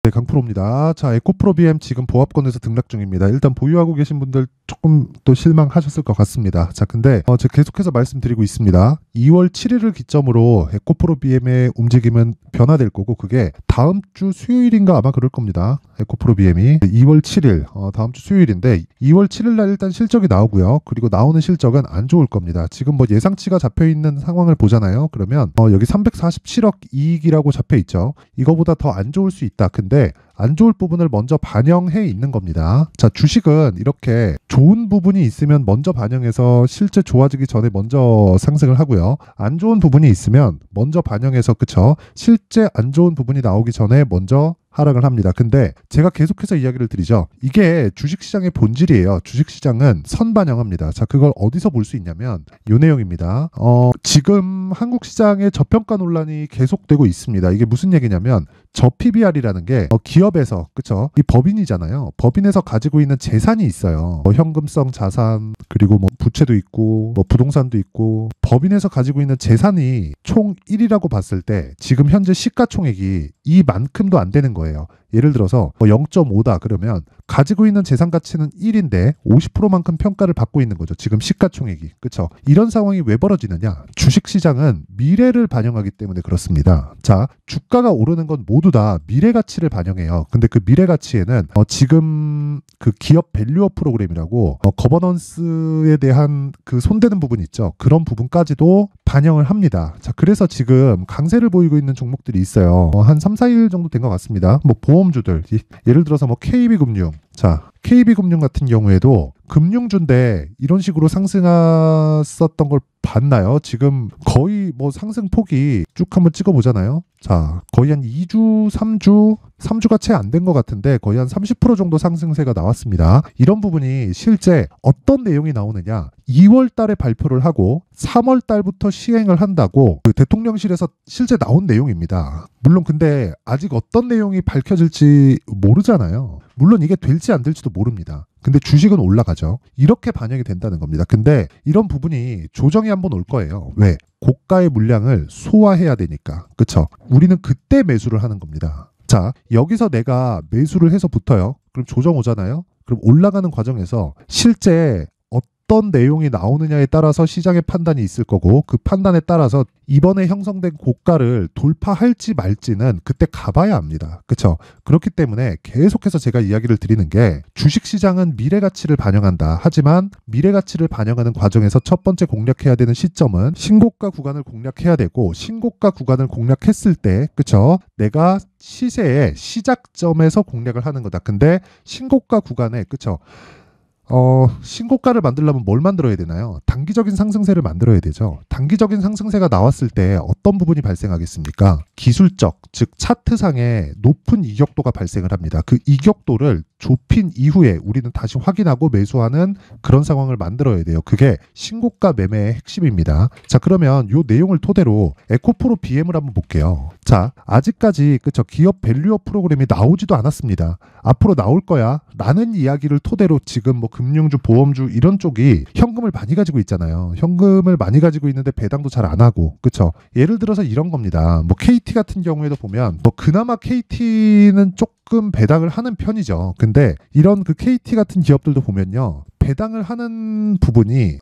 네, 강프로입니다. 자, 에코프로 BM 지금 보합권에서 등락 중입니다. 일단 보유하고 계신 분들 조금 또 실망하셨을 것 같습니다. 자, 근데 제가 계속해서 말씀드리고 있습니다. 2월 7일을 기점으로 에코프로 BM의 움직임은 변화될 거고, 그게 다음 주 수요일인가 아마 그럴 겁니다. 에코프로 BM이 2월 7일 다음 주 수요일인데 2월 7일 날 일단 실적이 나오고요. 그리고 나오는 실적은 안 좋을 겁니다. 지금 뭐 예상치가 잡혀 있는 상황을 보잖아요. 그러면 여기 347억 이익이라고 잡혀 있죠. 이거보다 더 안 좋을 수 있다. 근데 안 좋을 부분을 먼저 반영해 있는 겁니다. 자, 주식은 이렇게 좋은 부분이 있으면 먼저 반영해서 실제 좋아지기 전에 먼저 상승을 하고요. 안 좋은 부분이 있으면 먼저 반영해서, 그쵸? 실제 안 좋은 부분이 나오기 전에 먼저 하락을 합니다. 근데 제가 계속해서 이야기를 드리죠. 이게 주식시장의 본질이에요. 주식시장은 선반영합니다. 자, 그걸 어디서 볼 수 있냐면 이 내용입니다. 지금 한국 시장의 저평가 논란이 계속되고 있습니다. 이게 무슨 얘기냐면 저 PBR이라는 게 기업에서, 그쵸? 이 법인이잖아요. 법인에서 가지고 있는 재산이 있어요. 현금성 자산, 그리고 뭐 부채도 있고 뭐 부동산도 있고, 법인에서 가지고 있는 재산이 총 1이라고 봤을 때 지금 현재 시가총액이 이만큼도 안 되는 거예요. 예를 들어서 0.5다 그러면 가지고 있는 재산 가치는 1인데 50%만큼 평가를 받고 있는 거죠. 지금 시가총액이. 그렇죠? 이런 상황이 왜 벌어지느냐? 주식시장은 미래를 반영하기 때문에 그렇습니다. 자, 주가가 오르는 건 모두 다 미래 가치를 반영해요. 근데 그 미래 가치에는 지금 그 기업 밸류업 프로그램이라고 거버넌스에 대한 그 손대는 부분 있죠. 그런 부분까지도 반영을 합니다. 자, 그래서 지금 강세를 보이고 있는 종목들이 있어요. 한 3, 4일 정도 된 것 같습니다. 뭐 보험주들, 예를 들어서 뭐 KB금융. 자, KB금융 같은 경우에도 금융주인데 이런 식으로 상승했었던 걸 봤나요? 지금 거의 뭐 상승 폭이 쭉 한번 찍어보잖아요. 자, 거의 한 2주, 3주가 채 안 된 것 같은데 거의 한 30% 정도 상승세가 나왔습니다. 이런 부분이 실제 어떤 내용이 나오느냐? 2월 달에 발표를 하고 3월 달부터 시행을 한다고 그 대통령실에서 실제 나온 내용입니다. 물론 근데 아직 어떤 내용이 밝혀질지 모르잖아요. 물론 이게 될지 안 될지도 모릅니다. 근데 주식은 올라가죠. 이렇게 반영이 된다는 겁니다. 근데 이런 부분이 조정이 한번 올 거예요. 왜? 고가의 물량을 소화해야 되니까. 그쵸? 우리는 그때 매수를 하는 겁니다. 자, 여기서 내가 매수를 해서 붙어요. 그럼 조정 오잖아요. 그럼 올라가는 과정에서 실제 어떤 내용이 나오느냐에 따라서 시장의 판단이 있을 거고, 그 판단에 따라서 이번에 형성된 고가를 돌파할지 말지는 그때 가봐야 합니다. 그렇죠? 그렇기 때문에 계속해서 제가 이야기를 드리는 게 주식시장은 미래가치를 반영한다. 하지만 미래가치를 반영하는 과정에서 첫 번째 공략해야 되는 시점은 신고가 구간을 공략해야 되고, 신고가 구간을 공략했을 때, 그렇죠? 내가 시세의 시작점에서 공략을 하는 거다. 근데 신고가 구간에, 그렇죠? 신고가를 만들려면 뭘 만들어야 되나요? 단기적인 상승세를 만들어야 되죠. 단기적인 상승세가 나왔을 때 어떤 부분이 발생하겠습니까? 기술적, 즉 차트상에 높은 이격도가 발생을 합니다. 그 이격도를 좁힌 이후에 우리는 다시 확인하고 매수하는 그런 상황을 만들어야 돼요. 그게 신고가 매매의 핵심입니다. 자, 그러면 이 내용을 토대로 에코프로 BM을 한번 볼게요. 자, 아직까지 그쵸, 기업 밸류업 프로그램이 나오지도 않았습니다. 앞으로 나올 거야 라는 이야기를 토대로 지금 뭐 금융주, 보험주 이런 쪽이 현금을 많이 가지고 있잖아요. 현금을 많이 가지고 있는데 배당도 잘 안 하고, 그쵸? 예를 들어서 이런 겁니다. 뭐 KT 같은 경우에도 보면 뭐 그나마 KT는 조금 배당을 하는 편이죠. 근데 이런 그 KT 같은 기업들도 보면요, 배당을 하는 부분이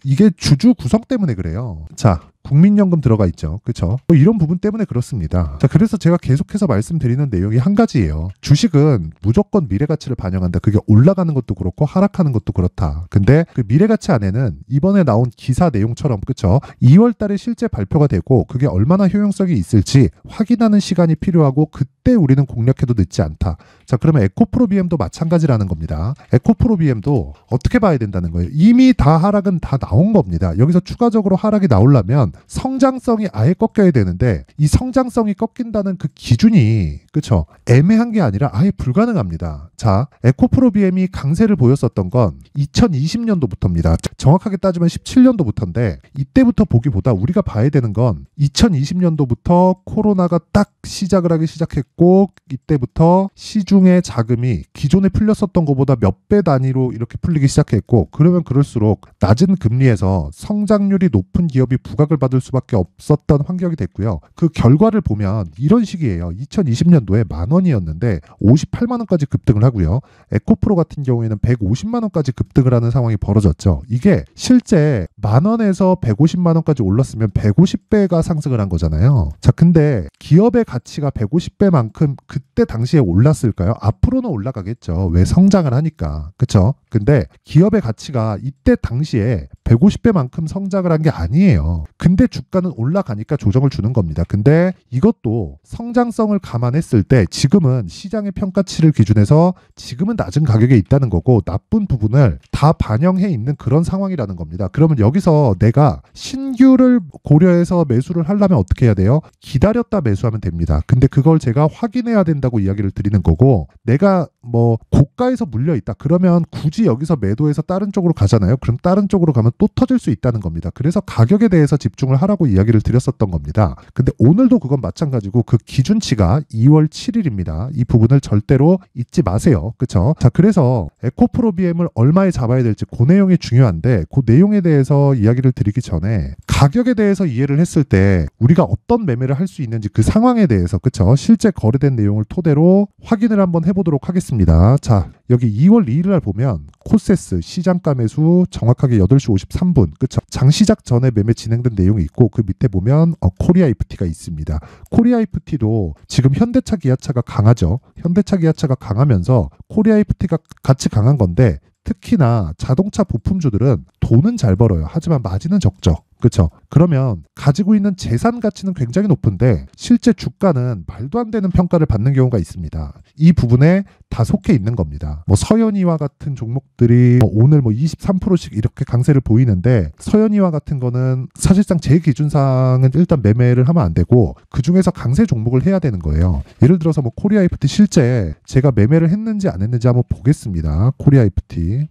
이게 주주 구성 때문에 그래요. 자, 국민연금 들어가 있죠. 그렇죠? 뭐 이런 부분 때문에 그렇습니다. 자, 그래서 제가 계속해서 말씀드리는 내용이 한 가지예요. 주식은 무조건 미래가치를 반영한다. 그게 올라가는 것도 그렇고 하락하는 것도 그렇다. 근데 그 미래가치 안에는 이번에 나온 기사 내용처럼, 그렇죠? 2월 달에 실제 발표가 되고 그게 얼마나 효용성이 있을지 확인하는 시간이 필요하고, 그때 우리는 공략해도 늦지 않다. 자, 그러면 에코프로 BM도 마찬가지라는 겁니다. 에코프로 BM도 어떻게 봐야 된다는 거예요? 이미 다 하락은 다 나온 겁니다. 여기서 추가적으로 하락이 나오려면 성장성이 아예 꺾여야 되는데, 이 성장성이 꺾인다는 그 기준이, 그쵸, 애매한 게 아니라 아예 불가능합니다. 자, 에코프로 BM이 강세를 보였었던 건 2020년도부터입니다. 정확하게 따지면 17년도부터인데, 이때부터 보기보다 우리가 봐야 되는 건 2020년도부터 코로나가 딱 시작을 하기 시작했고, 이때부터 시중의 자금이 기존에 풀렸었던 것보다 몇 배 단위로 이렇게 풀리기 시작했고, 그러면 그럴수록 낮은 금리에서 성장률이 높은 기업이 부각을 받을 수밖에 없었던 환경이 됐고요. 그 결과를 보면 이런 식이에요. 2020년도에 10,000원이었는데 58만 원까지 급등을 하고요. 에코프로 같은 경우에는 150만 원까지 급등을 하는 상황이 벌어졌죠. 이게 실제 10,000원에서 150만 원까지 올랐으면 150배가 상승을 한 거잖아요. 자, 근데 기업의 가치가 150배만큼 그때 당시에 올랐을까요? 앞으로는 올라가겠죠. 왜? 성장을 하니까. 그쵸? 근데 기업의 가치가 이때 당시에 150배만큼 성장을 한 게 아니에요. 근데 주가는 올라가니까 조정을 주는 겁니다. 근데 이것도 성장성을 감안했을 때 지금은 시장의 평가치를 기준해서 지금은 낮은 가격에 있다는 거고 나쁜 부분을 다 반영해 있는 그런 상황이라는 겁니다. 그러면 여기서 내가 신규를 고려해서 매수를 하려면 어떻게 해야 돼요? 기다렸다 매수하면 됩니다. 근데 그걸 제가 확인해야 된다고 이야기를 드리는 거고, 내가 뭐 고가에서 물려 있다 그러면 굳이 여기서 매도해서 다른 쪽으로 가잖아요. 그럼 다른 쪽으로 가면 또 터질 수 있다는 겁니다. 그래서 가격에 대해서 집중을 하라고 이야기를 드렸었던 겁니다. 근데 오늘도 그건 마찬가지고 그 기준치가 2월 7일입니다. 이 부분을 절대로 잊지 마세요. 그쵸? 자, 그래서 에코프로 BM을 얼마에 잡아야 될지 그 내용이 중요한데, 그 내용에 대해서 이야기를 드리기 전에 가격에 대해서 이해를 했을 때 우리가 어떤 매매를 할 수 있는지 그 상황에 대해서, 그쵸? 실제 거래된 내용을 토대로 확인을 한번 해보도록 하겠습니다. 자, 여기 2월 2일 날 보면 코세스 시장가 매수 정확하게 8시 53분, 그쵸? 장시작 전에 매매 진행된 내용이 있고 그 밑에 보면 코리아 FT가 있습니다. 코리아 FT도 지금 현대차 기아차가 강하죠. 현대차 기아차가 강하면서 코리아 FT가 같이 강한 건데, 특히나 자동차 부품주들은 돈은 잘 벌어요. 하지만 마진은 적죠. 그렇죠? 그러면 가지고 있는 재산 가치는 굉장히 높은데 실제 주가는 말도 안 되는 평가를 받는 경우가 있습니다. 이 부분에 다 속해 있는 겁니다. 뭐 서현이와 같은 종목들이 오늘 뭐 23%씩 이렇게 강세를 보이는데, 서현이와 같은 거는 사실상 제 기준상은 일단 매매를 하면 안 되고 그 중에서 강세 종목을 해야 되는 거예요. 예를 들어서 뭐 코리아 FT 실제 제가 매매를 했는지 안 했는지 한번 보겠습니다. 코리아 FT.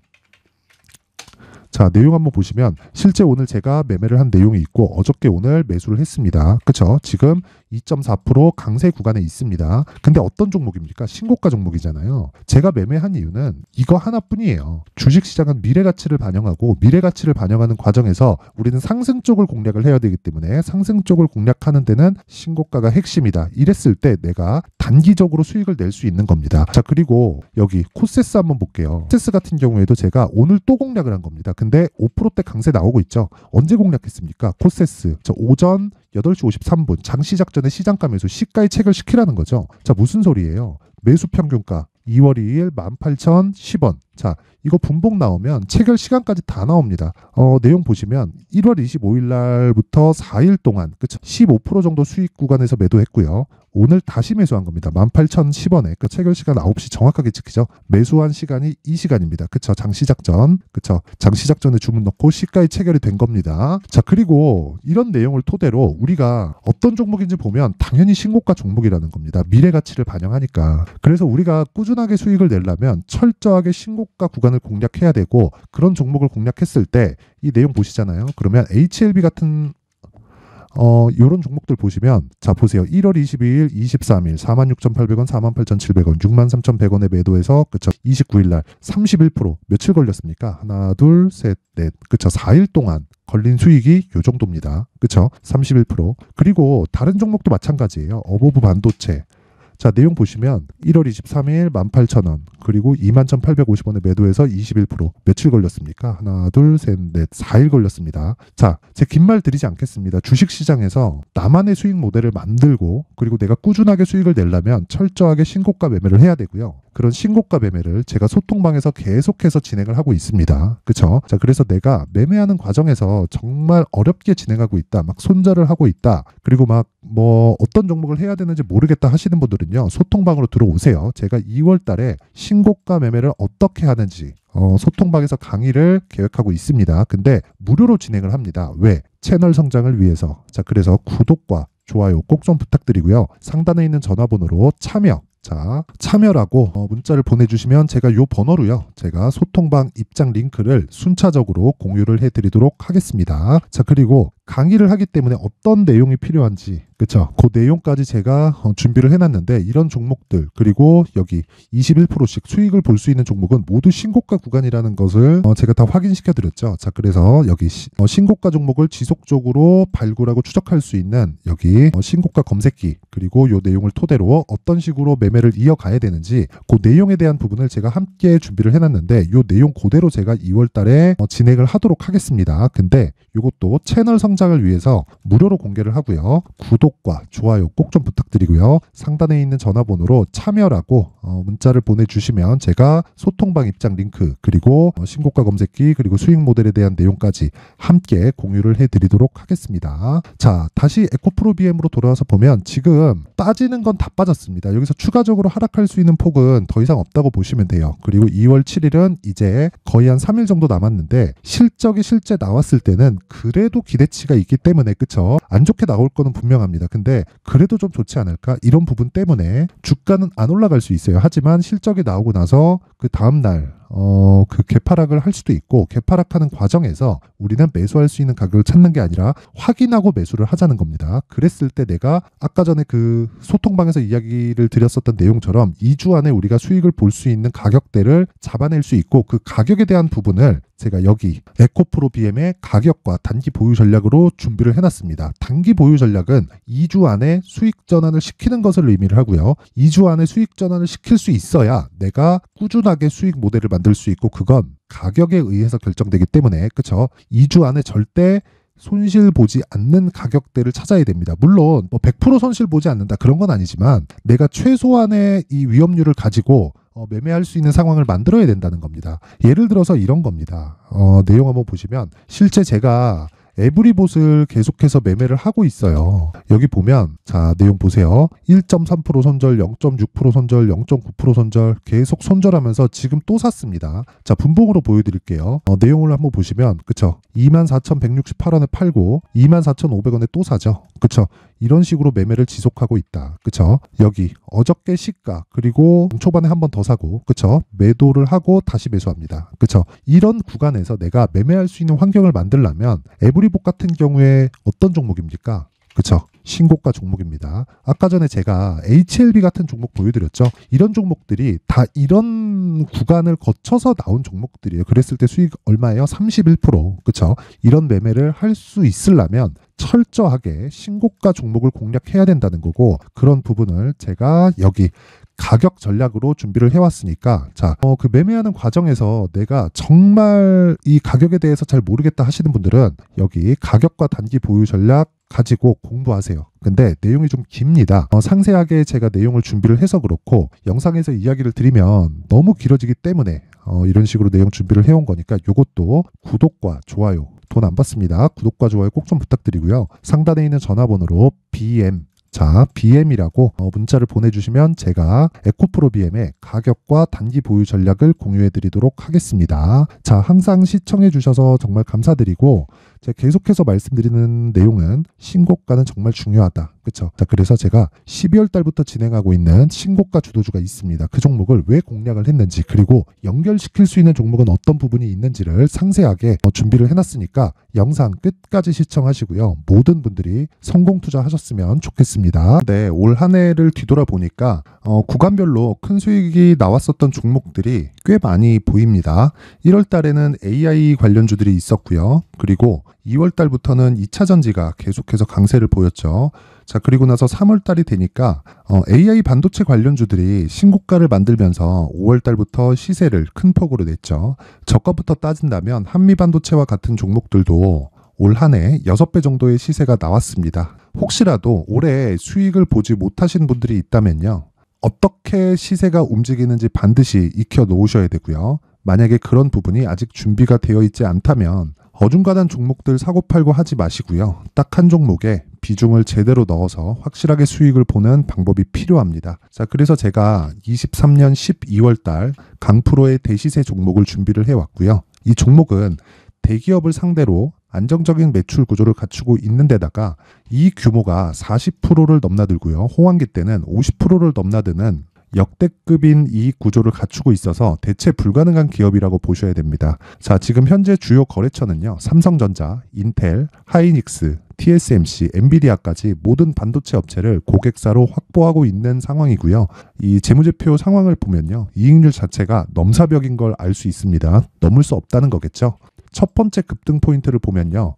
자, 내용 한번 보시면 실제 오늘 제가 매매를 한 내용이 있고 어저께 오늘 매수를 했습니다. 그쵸? 지금 2.4% 강세 구간에 있습니다. 근데 어떤 종목입니까? 신고가 종목이잖아요. 제가 매매한 이유는 이거 하나뿐이에요. 주식시장은 미래가치를 반영하고 미래가치를 반영하는 과정에서 우리는 상승 쪽을 공략을 해야 되기 때문에 상승 쪽을 공략하는 데는 신고가가 핵심이다. 이랬을 때 내가 단기적으로 수익을 낼 수 있는 겁니다. 자, 그리고 여기 코세스 한번 볼게요. 코세스 같은 경우에도 제가 오늘 또 공략을 한 겁니다. 근데 5%대 강세 나오고 있죠. 언제 공략했습니까? 코세스. 저 오전 8시 53분 장시작 전에 시장가 매수 시가에 체결시키라는 거죠. 자, 무슨 소리예요? 매수 평균가 2월 2일 18,010원. 자, 이거 분봉 나오면 체결 시간까지 다 나옵니다. 내용 보시면 1월 25일 날부터 4일 동안, 그쵸? 15% 정도 수익 구간에서 매도했고요. 오늘 다시 매수한 겁니다. 18,010원에. 그 체결 시간 9시 정확하게 지키죠. 매수한 시간이 이 시간입니다. 그쵸? 장시작 전. 그쵸? 장시작 전에 주문 넣고 시가에 체결이 된 겁니다. 자, 그리고 이런 내용을 토대로 우리가 어떤 종목인지 보면 당연히 신고가 종목이라는 겁니다. 미래 가치를 반영하니까. 그래서 우리가 꾸준하게 수익을 내려면 철저하게 신고가 구간을 공략해야 되고, 그런 종목을 공략했을 때 이 내용 보시잖아요. 그러면 HLB 같은 요런 종목들 보시면, 자, 보세요. 1월 22일, 23일 46,800원, 48,700원, 63,100원에 매도해서, 그쵸? 29일 날 31%. 며칠 걸렸습니까? 하나, 둘, 셋, 넷. 그쵸? 4일 동안 걸린 수익이 요 정도입니다. 그쵸? 31%. 그리고 다른 종목도 마찬가지예요. 어보브 반도체. 자, 내용 보시면 1월 23일 18,000원, 그리고 21,850원에 매도해서 21%. 며칠 걸렸습니까? 하나, 둘, 셋, 넷, 4일 걸렸습니다. 자, 제 긴 말 드리지 않겠습니다. 주식시장에서 나만의 수익 모델을 만들고, 그리고 내가 꾸준하게 수익을 내려면 철저하게 신고가 매매를 해야 되고요. 그런 신고가 매매를 제가 소통방에서 계속해서 진행을 하고 있습니다. 그쵸? 자, 그래서 내가 매매하는 과정에서 정말 어렵게 진행하고 있다, 막 손절을 하고 있다, 그리고 막 뭐 어떤 종목을 해야 되는지 모르겠다 하시는 분들은요, 소통방으로 들어오세요. 제가 2월 달에 신고가 매매를 어떻게 하는지 소통방에서 강의를 계획하고 있습니다. 근데 무료로 진행을 합니다. 왜? 채널 성장을 위해서. 자, 그래서 구독과 좋아요 꼭 좀 부탁드리고요. 상단에 있는 전화번호로 참여라고 문자를 보내주시면 제가 요 번호로요, 제가 소통방 입장 링크를 순차적으로 공유를 해드리도록 하겠습니다. 자, 그리고 강의를 하기 때문에 어떤 내용이 필요한지, 그쵸? 그 내용까지 제가 준비를 해놨는데, 이런 종목들, 그리고 여기 21%씩 수익을 볼 수 있는 종목은 모두 신고가 구간이라는 것을 제가 다 확인시켜 드렸죠. 자, 그래서 여기 신고가 종목을 지속적으로 발굴하고 추적할 수 있는 여기 신고가 검색기, 그리고 이 내용을 토대로 어떤 식으로 매매를 이어가야 되는지 그 내용에 대한 부분을 제가 함께 준비를 해놨는데, 이 내용 그대로 제가 2월 달에 진행을 하도록 하겠습니다. 근데 이것도 채널 성장을 위해서 무료로 공개를 하고요. 구독과 좋아요 꼭 좀 부탁드리고요. 상단에 있는 전화번호로 참여라고 문자를 보내주시면 제가 소통방 입장 링크, 그리고 신고가 검색기, 그리고 수익 모델에 대한 내용까지 함께 공유를 해드리도록 하겠습니다. 자, 다시 에코프로 BM으로 돌아와서 보면 지금 빠지는 건 다 빠졌습니다. 여기서 추가적으로 하락할 수 있는 폭은 더 이상 없다고 보시면 돼요. 그리고 2월 7일은 이제 거의 한 3일 정도 남았는데, 실적이 실제 나왔을 때는 그래도 기대치가 있기 때문에, 그쵸? 안 좋게 나올 거는 분명합니다. 근데 그래도 좀 좋지 않을까? 이런 부분 때문에 주가는 안 올라갈 수 있어요. 하지만 실적이 나오고 나서 그 다음날 그 개파락을 할 수도 있고, 개파락하는 과정에서 우리는 매수할 수 있는 가격을 찾는 게 아니라 확인하고 매수를 하자는 겁니다. 그랬을 때 내가 아까 전에 그 소통방에서 이야기를 드렸었던 내용처럼 2주 안에 우리가 수익을 볼 수 있는 가격대를 잡아낼 수 있고, 그 가격에 대한 부분을 제가 여기 에코프로 BM의 가격과 단기 보유 전략으로 준비를 해놨습니다. 단기 보유 전략은 2주 안에 수익 전환을 시키는 것을 의미를 하고요. 2주 안에 수익 전환을 시킬 수 있어야 내가 꾸준하게 수익 모델을 만들 수 있고, 그건 가격에 의해서 결정되기 때문에, 그쵸? 2주 안에 절대 손실 보지 않는 가격대를 찾아야 됩니다. 물론 뭐 100% 손실 보지 않는다 그런 건 아니지만, 내가 최소한의 이 위험률을 가지고 매매할 수 있는 상황을 만들어야 된다는 겁니다. 예를 들어서 이런 겁니다. 내용 한번 보시면 실제 제가 에브리봇을 계속해서 매매를 하고 있어요. 여기 보면 자, 내용 보세요. 1.3% 손절, 0.6% 손절, 0.9% 손절 계속 손절하면서 지금 또 샀습니다. 자, 분봉으로 보여드릴게요. 내용을 한번 보시면, 그쵸? 24,168원에 팔고 24,500원에 또 사죠. 그쵸? 이런 식으로 매매를 지속하고 있다. 그쵸? 여기 어저께 시가, 그리고 초반에 한 번 더 사고, 그쵸? 매도를 하고 다시 매수합니다. 그쵸? 이런 구간에서 내가 매매할 수 있는 환경을 만들려면 에브리봇 같은 경우에 어떤 종목입니까? 그쵸? 신고가 종목입니다. 아까 전에 제가 HLB 같은 종목 보여드렸죠. 이런 종목들이 다 이런 구간을 거쳐서 나온 종목들이에요. 그랬을 때 수익 얼마예요? 31%. 그쵸? 이런 매매를 할 수 있으려면 철저하게 신고가 종목을 공략해야 된다는 거고, 그런 부분을 제가 여기 가격 전략으로 준비를 해왔으니까, 자, 그 매매하는 과정에서 내가 정말 이 가격에 대해서 잘 모르겠다 하시는 분들은 여기 가격과 단기 보유 전략 가지고 공부하세요. 근데 내용이 좀 깁니다. 상세하게 제가 내용을 준비를 해서 그렇고, 영상에서 이야기를 드리면 너무 길어지기 때문에 이런 식으로 내용 준비를 해온 거니까, 요것도 구독과 좋아요 돈 안 받습니다. 구독과 좋아요 꼭 좀 부탁드리고요. 상단에 있는 전화번호로 BM, 자, BM이라고 문자를 보내주시면 제가 에코프로 BM의 가격과 단기 보유 전략을 공유해 드리도록 하겠습니다. 자, 항상 시청해 주셔서 정말 감사드리고, 제가 계속해서 말씀드리는 내용은 신고가는 정말 중요하다. 그쵸? 자, 그래서 제가 12월 달부터 진행하고 있는 신고가 주도주가 있습니다. 그 종목을 왜 공략을 했는지, 그리고 연결시킬 수 있는 종목은 어떤 부분이 있는지를 상세하게 준비를 해놨으니까 영상 끝까지 시청하시고요. 모든 분들이 성공 투자하셨으면 좋겠습니다. 네, 올 한 해를 뒤돌아보니까 구간별로 큰 수익이 나왔었던 종목들이 꽤 많이 보입니다. 1월 달에는 AI 관련주들이 있었고요. 그리고 2월 달부터는 2차 전지가 계속해서 강세를 보였죠. 자, 그리고 나서 3월 달이 되니까 AI 반도체 관련주들이 신고가를 만들면서 5월 달부터 시세를 큰 폭으로 냈죠. 저가부터 따진다면 한미반도체와 같은 종목들도 올 한 해 6배 정도의 시세가 나왔습니다. 혹시라도 올해 수익을 보지 못하신 분들이 있다면요, 어떻게 시세가 움직이는지 반드시 익혀 놓으셔야 되고요. 만약에 그런 부분이 아직 준비가 되어 있지 않다면 어중간한 종목들 사고팔고 하지 마시고요. 딱 한 종목에 비중을 제대로 넣어서 확실하게 수익을 보는 방법이 필요합니다. 자, 그래서 제가 23년 12월 달 강프로의 대시세 종목을 준비를 해왔고요. 이 종목은 대기업을 상대로 안정적인 매출 구조를 갖추고 있는 데다가 이 규모가 40%를 넘나들고요. 호황기 때는 50%를 넘나드는 역대급인 이익 구조를 갖추고 있어서 대체 불가능한 기업이라고 보셔야 됩니다. 자, 지금 현재 주요 거래처는요. 삼성전자, 인텔, 하이닉스, TSMC, 엔비디아까지 모든 반도체 업체를 고객사로 확보하고 있는 상황이고요. 이 재무제표 상황을 보면요. 이익률 자체가 넘사벽인 걸 알 수 있습니다. 넘을 수 없다는 거겠죠. 첫 번째 급등 포인트를 보면요.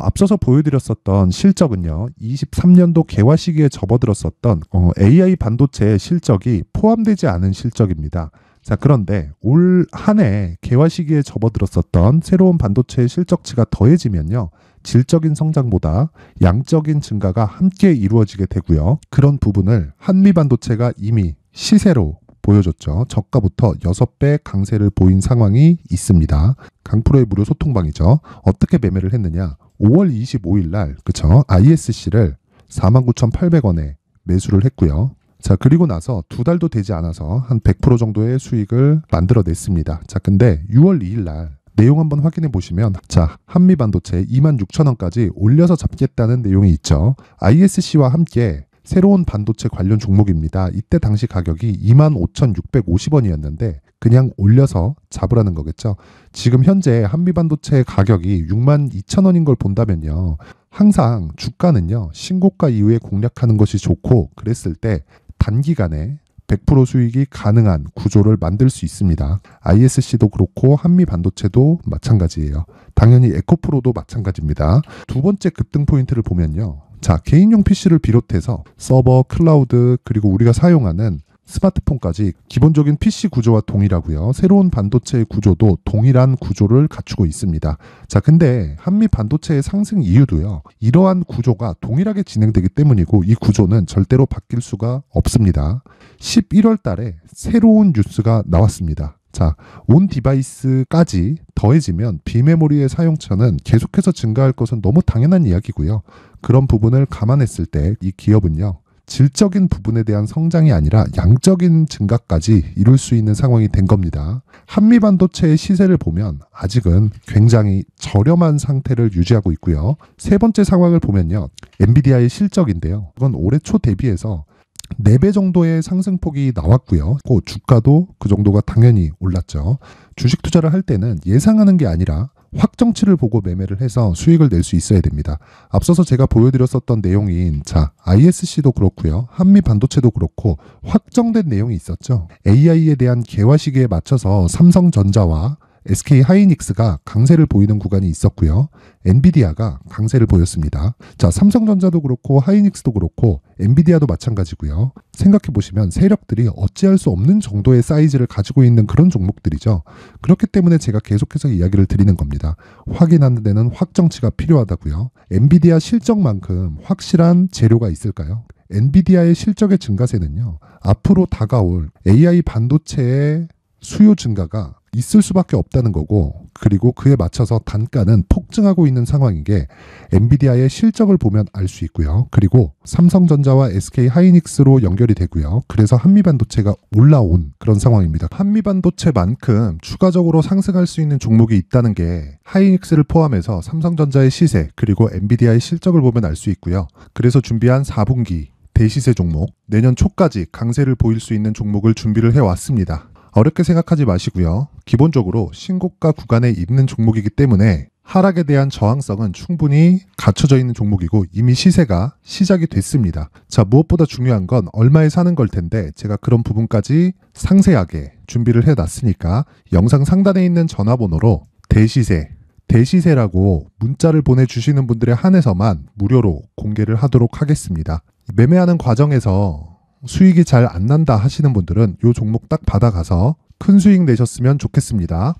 앞서서 보여드렸었던 실적은요. 23년도 개화 시기에 접어들었었던 AI 반도체의 실적이 포함되지 않은 실적입니다. 자, 그런데 올 한 해 개화 시기에 접어들었었던 새로운 반도체의 실적치가 더해지면요. 질적인 성장보다 양적인 증가가 함께 이루어지게 되고요. 그런 부분을 한미반도체가 이미 시세로 보여줬죠. 저가부터 6배 강세를 보인 상황이 있습니다. 강프로의 무료 소통방이죠. 어떻게 매매를 했느냐. 5월 25일 날 그쵸? ISC를 49,800원에 매수를 했고요. 자, 그리고 나서 2달도 되지 않아서 한 100% 정도의 수익을 만들어냈습니다. 자, 근데 6월 2일 날 내용 한번 확인해 보시면 자, 한미반도체 26,000원까지 올려서 잡겠다는 내용이 있죠. ISC와 함께 새로운 반도체 관련 종목입니다. 이때 당시 가격이 25,650원이었는데 그냥 올려서 잡으라는 거겠죠. 지금 현재 한미반도체 가격이 62,000원인 걸 본다면요. 항상 주가는요. 신고가 이후에 공략하는 것이 좋고 그랬을 때 단기간에 100% 수익이 가능한 구조를 만들 수 있습니다. ISC도 그렇고 한미반도체도 마찬가지예요. 당연히 에코프로도 마찬가지입니다. 두 번째 급등 포인트를 보면요. 자, 개인용 PC를 비롯해서 서버, 클라우드, 그리고 우리가 사용하는 스마트폰까지 기본적인 PC 구조와 동일하고요. 새로운 반도체의 구조도 동일한 구조를 갖추고 있습니다. 자, 근데 한미 반도체의 상승 이유도요. 이러한 구조가 동일하게 진행되기 때문이고 이 구조는 절대로 바뀔 수가 없습니다. 11월 달에 새로운 뉴스가 나왔습니다. 자, 온 디바이스까지 더해지면 비메모리의 사용처는 계속해서 증가할 것은 너무 당연한 이야기고요. 그런 부분을 감안했을 때 이 기업은요. 질적인 부분에 대한 성장이 아니라 양적인 증가까지 이룰 수 있는 상황이 된 겁니다. 한미반도체의 시세를 보면 아직은 굉장히 저렴한 상태를 유지하고 있고요. 세 번째 상황을 보면요. 엔비디아의 실적인데요. 그건 올해 초 대비해서 4배 정도의 상승폭이 나왔고요. 그 주가도 그 정도가 당연히 올랐죠. 주식 투자를 할 때는 예상하는 게 아니라 확정치를 보고 매매를 해서 수익을 낼 수 있어야 됩니다. 앞서서 제가 보여드렸었던 내용인 자, ISC도 그렇고요. 한미 반도체도 그렇고 확정된 내용이 있었죠. AI에 대한 개화 시기에 맞춰서 삼성전자와 SK 하이닉스가 강세를 보이는 구간이 있었고요. 엔비디아가 강세를 보였습니다. 자, 삼성전자도 그렇고 하이닉스도 그렇고 엔비디아도 마찬가지고요. 생각해보시면 세력들이 어찌할 수 없는 정도의 사이즈를 가지고 있는 그런 종목들이죠. 그렇기 때문에 제가 계속해서 이야기를 드리는 겁니다. 확인하는 데는 확정치가 필요하다고요. 엔비디아 실적만큼 확실한 재료가 있을까요? 엔비디아의 실적의 증가세는요. 앞으로 다가올 AI 반도체의 수요 증가가 있을 수밖에 없다는 거고 그리고 그에 맞춰서 단가는 폭증하고 있는 상황인 게 엔비디아의 실적을 보면 알 수 있고요. 그리고 삼성전자와 SK 하이닉스로 연결이 되고요. 그래서 한미반도체가 올라온 그런 상황입니다. 한미반도체만큼 추가적으로 상승할 수 있는 종목이 있다는 게 하이닉스를 포함해서 삼성전자의 시세 그리고 엔비디아의 실적을 보면 알 수 있고요. 그래서 준비한 4분기 대시세 종목 내년 초까지 강세를 보일 수 있는 종목을 준비를 해왔습니다. 어렵게 생각하지 마시고요. 기본적으로 신고가 구간에 있는 종목이기 때문에 하락에 대한 저항성은 충분히 갖춰져 있는 종목이고 이미 시세가 시작이 됐습니다. 자, 무엇보다 중요한 건 얼마에 사는 걸 텐데 제가 그런 부분까지 상세하게 준비를 해놨으니까 영상 상단에 있는 전화번호로 대시세라고 문자를 보내주시는 분들에 한해서만 무료로 공개를 하도록 하겠습니다. 매매하는 과정에서 수익이 잘 안 난다 하시는 분들은 이 종목 딱 받아가서 큰 수익 내셨으면 좋겠습니다.